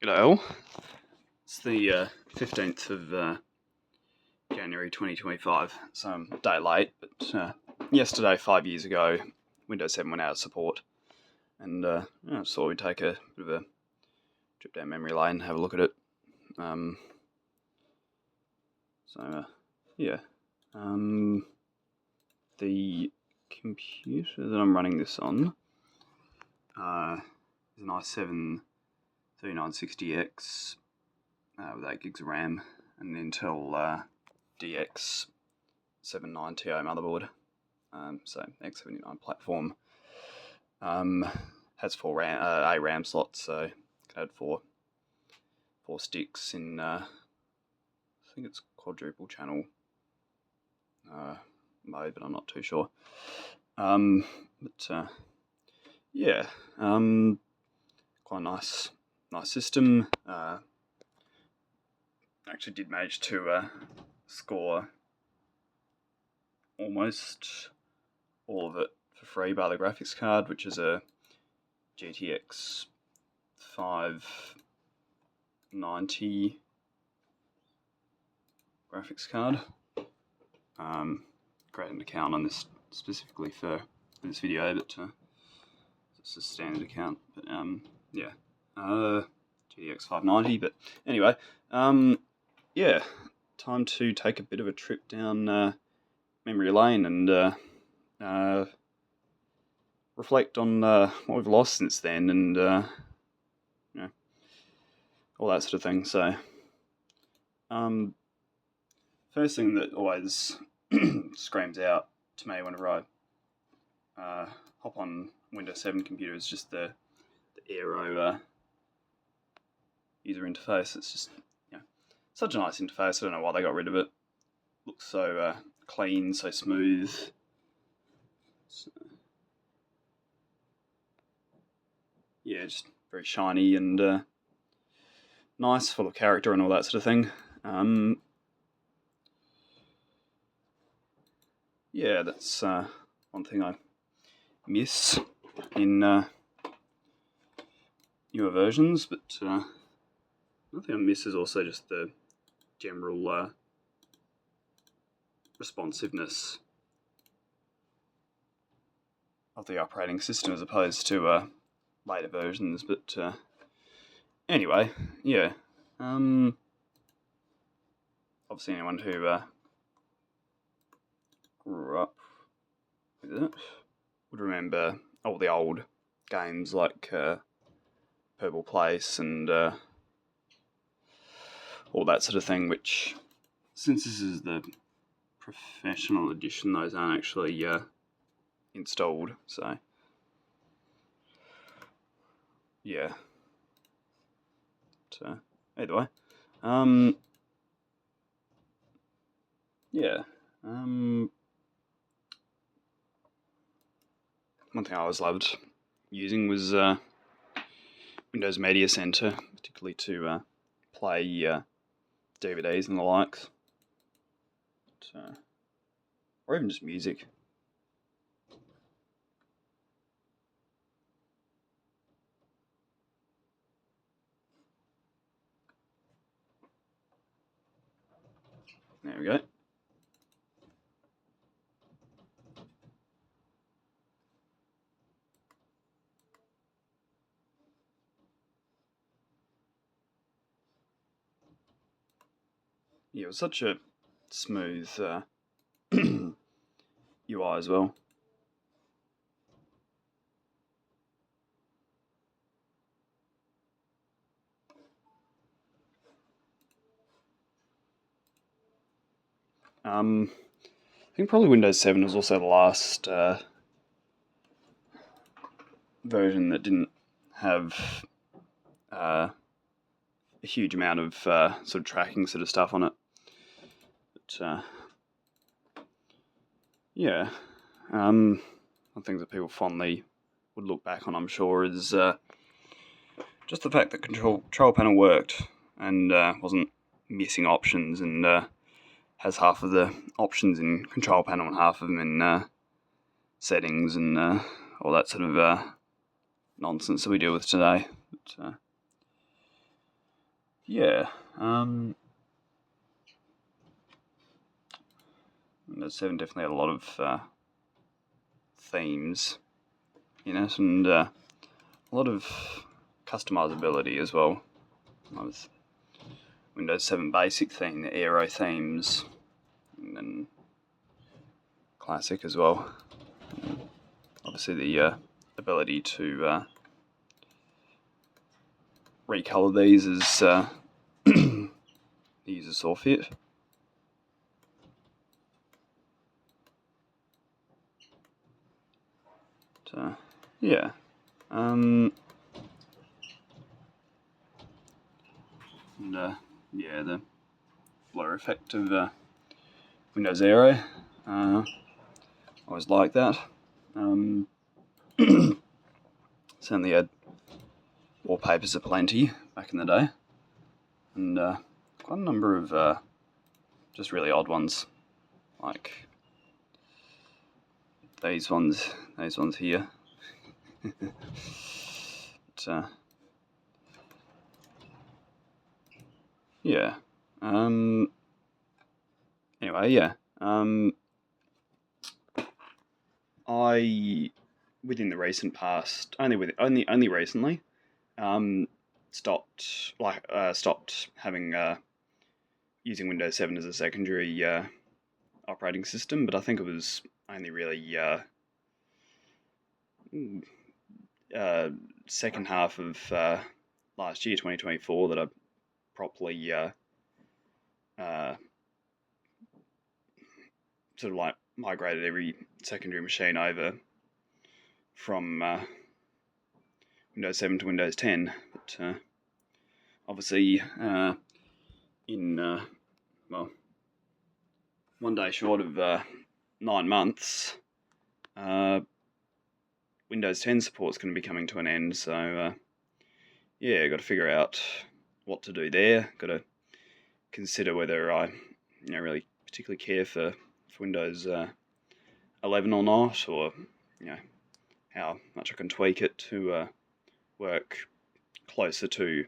G'day all. It's the 15th of January 2025, so I'm a day late, but yesterday, 5 years ago, Windows 7 went out of support, and I thought we'd take a bit of a trip down memory lane and have a look at it. The computer that I'm running this on is an i7 3960X with 8 gigs of RAM and an Intel DX 790 motherboard, so X79 platform. Has 8 RAM slots, so you can add four sticks in, I think it's quadruple channel mode, but I'm not too sure. Quite a nice system. Actually did manage to score almost all of it for free by the graphics card, which is a GTX 590 graphics card. Created an account on this specifically for this video, but it's a standard account. But GTX 590. But anyway, time to take a bit of a trip down memory lane and reflect on what we've lost since then, and all that sort of thing. So, first thing that always screams out to me whenever I hop on Windows 7 computer is just the Aero user interface. It's just such a nice interface. I don't know why they got rid of it. Looks so clean, so smooth. Just very shiny and nice, full of character and all that sort of thing. That's one thing I miss in newer versions, but another thing I miss is also just the general responsiveness of the operating system as opposed to later versions. But anyway, obviously anyone who grew up with it would remember all the old games like Purple Place and all that sort of thing, which, since this is the professional edition, those aren't actually installed, so either way, one thing I always loved using was Windows Media Center, particularly to play DVDs and the likes, or even just music. There we go. It was such a smooth UI as well. I think probably Windows 7 was also the last version that didn't have a huge amount of sort of tracking sort of stuff on it. But one thing that people fondly would look back on, I'm sure, is just the fact that control panel worked and wasn't missing options, and has half of the options in control panel and half of them in settings and all that sort of nonsense that we deal with today. But yeah, Windows 7 definitely had a lot of themes in it, and a lot of customizability as well. With Windows 7 basic theme, the Aero themes, and then classic as well. Obviously, the ability to recolor these as the user saw fit. But, yeah. And, yeah, the blur effect of Windows Aero. Always like that. Certainly had wallpapers aplenty back in the day, and quite a number of just really odd ones, like these ones here. But, yeah. Anyway, yeah. I, within the recent past, only recently, stopped having using Windows 7 as a secondary operating system, but I think it was only really second half of last year, 2024, that I properly sort of like migrated every secondary machine over from Windows 7 to Windows 10. But obviously, in well, one day short of 9 months, Windows 10 support's going to be coming to an end. So yeah, got to figure out what to do there. Got to consider whether I, really particularly care for Windows 11 or not, or how much I can tweak it to work closer to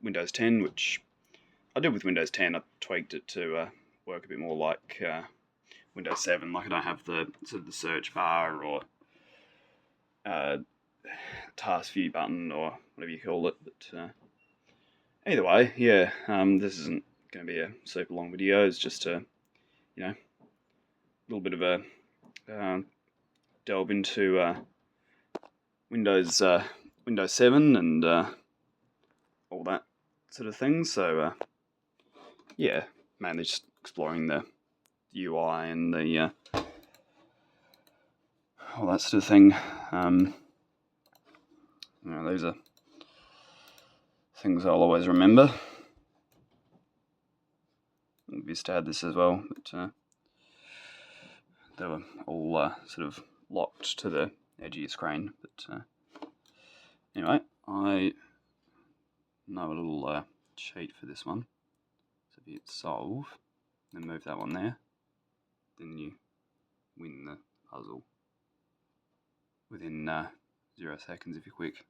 Windows 10, which I did with Windows 10. I tweaked it to work a bit more like Windows 7. Like I don't have the sort of the search bar or task view button or whatever you call it. But either way, yeah, this isn't going to be a super long video. It's just a little bit of a delve into Windows 7 and all that sort of thing. So yeah, mainly just exploring the UI and the all that sort of thing. Those are things I'll always remember. Vista had this as well, but they were all sort of locked to the edge of your screen. But anyway, I know a little cheat for this one. So if you hit solve, then move that one there, then you win the puzzle within 0 seconds if you're quick.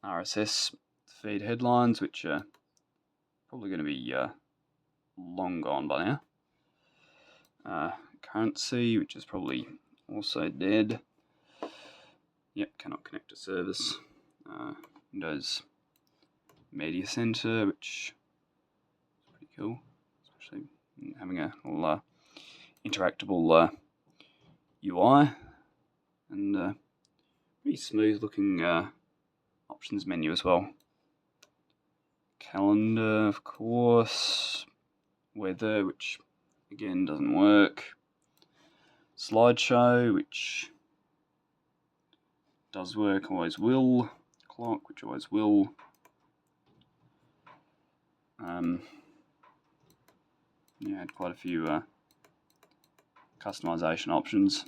RSS feed headlines, which are probably going to be long gone by now. Currency, which is probably also dead. Yep, cannot connect to service. Windows Media Center, which is pretty cool, especially having a little interactable UI, and pretty smooth looking options menu as well. Calendar, of course. Weather, which again doesn't work. Slideshow, which does work, always will. Clock, which always will. Yeah, had quite a few customization options.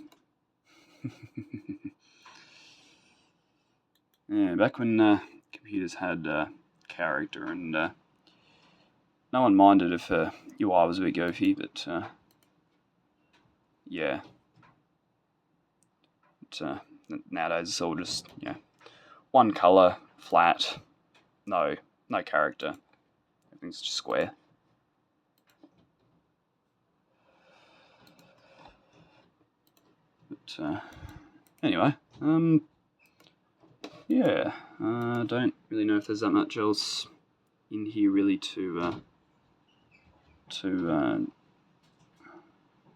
Yeah, back when computers had character, and no one minded if UI was a bit goofy, but yeah. But, nowadays it's all just one color, flat, no character. Everything's just square. But anyway, yeah, I don't really know if there's that much else in here really to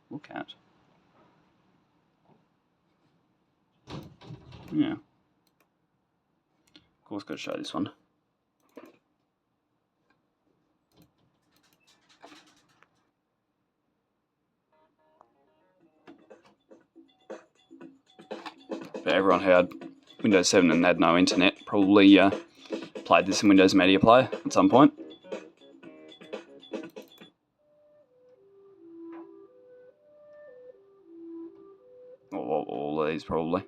look at. Yeah. Of course, got to show this one. But everyone who had Windows 7 and had no internet probably played this in Windows Media Player at some point. Or all of these probably.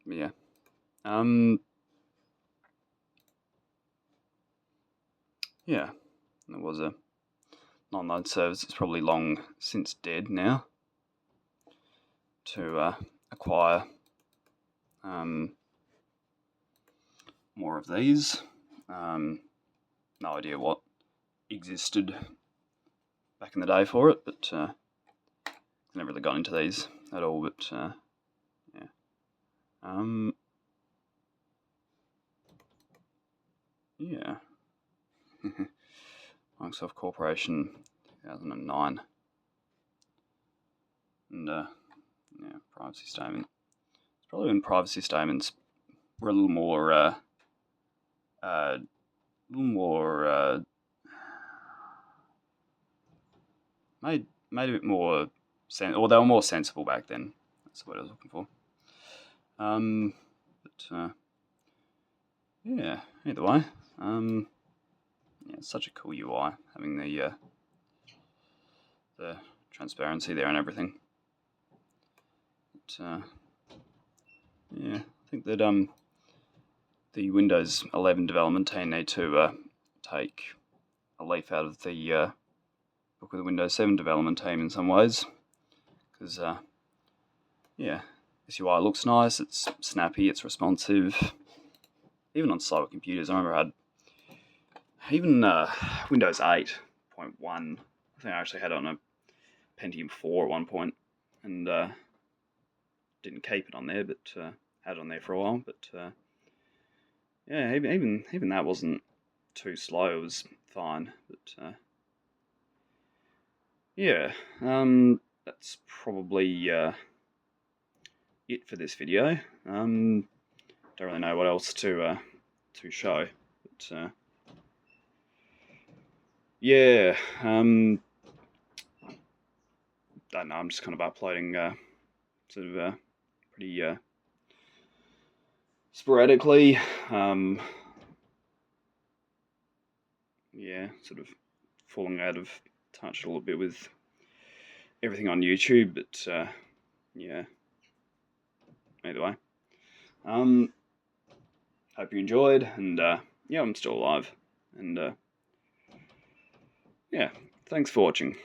Yeah. Yeah. There was a online service that's probably long since dead now to acquire more of these. No idea what existed back in the day for it, but I never really got into these at all. But yeah, yeah. Microsoft Corporation, 2009, and yeah, privacy statement. It's probably when privacy statements were a little more made a bit more sense, or they were more sensible back then. That's what I was looking for. But yeah, either way, yeah, it's such a cool UI, having the transparency there and everything. But yeah, I think that the Windows 11 development team need to take a leaf out of the book of the Windows 7 development team in some ways, because yeah, this UI looks nice, it's snappy, it's responsive, even on slower computers. I remember I had even Windows 8.1, I think I actually had it on a Pentium 4 at one point, and didn't keep it on there, but had it on there for a while. But yeah, even that wasn't too slow, it was fine. But yeah, that's probably it for this video. Don't really know what else to show, but yeah, don't know. I'm just kind of uploading sort of pretty sporadically. Yeah, sort of falling out of touch a little bit with everything on YouTube, but yeah. Either way, hope you enjoyed, and yeah, I'm still alive, and yeah, thanks for watching.